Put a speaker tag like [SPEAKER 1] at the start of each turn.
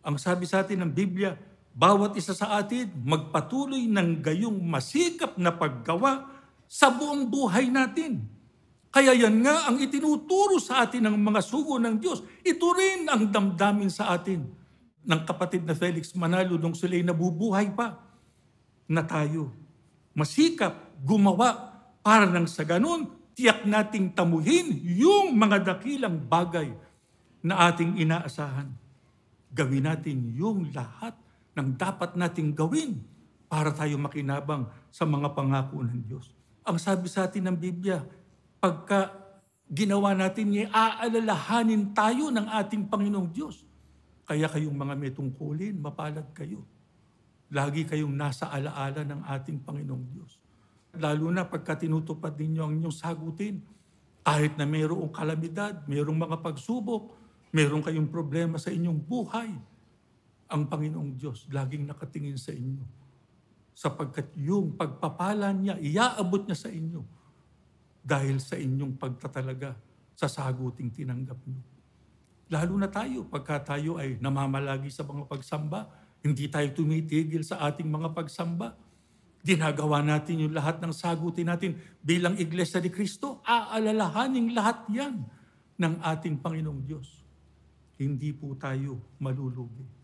[SPEAKER 1] Ang sabi sa atin ng Biblia, bawat isa sa atin magpatuloy ng gayong masikap na paggawa sa buong buhay natin. Kaya yan nga ang itinuturo sa atin ng mga sugo ng Diyos. Ito rin ang damdamin sa atin ng kapatid na Felix Manalo nung sila'y nabubuhay pa, na tayo masikap gumawa para nang sa ganun, tiyak nating tamuhin yung mga dakilang bagay na ating inaasahan. Gawin natin yung lahat ng dapat nating gawin para tayo makinabang sa mga pangako ng Diyos. Ang sabi sa atin ng Biblia, pagka ginawa natin niya, aalalahanin tayo ng ating Panginoong Diyos. Kaya kayong mga may tungkulin, mapalad kayo. Lagi kayong nasa alaala ng ating Panginoong Diyos. Lalo na pagka tinutupad ninyo ang inyong sagutin, kahit na mayroong kalamidad, mayroong mga pagsubok, mayroong kayong problema sa inyong buhay, ang Panginoong Diyos laging nakatingin sa inyo. Sapagkat yung pagpapala niya, iaabot niya sa inyo dahil sa inyong pagtatalaga sa saguting tinanggap niyo. Lalo na tayo, pagka tayo ay namamalagi sa mga pagsamba, hindi tayo tumitigil sa ating mga pagsamba. Ginagawa natin yung lahat ng sagutin natin bilang Iglesia ni Cristo. Aalalahaning lahat yan ng ating Panginoong Diyos. Hindi po tayo malulugi.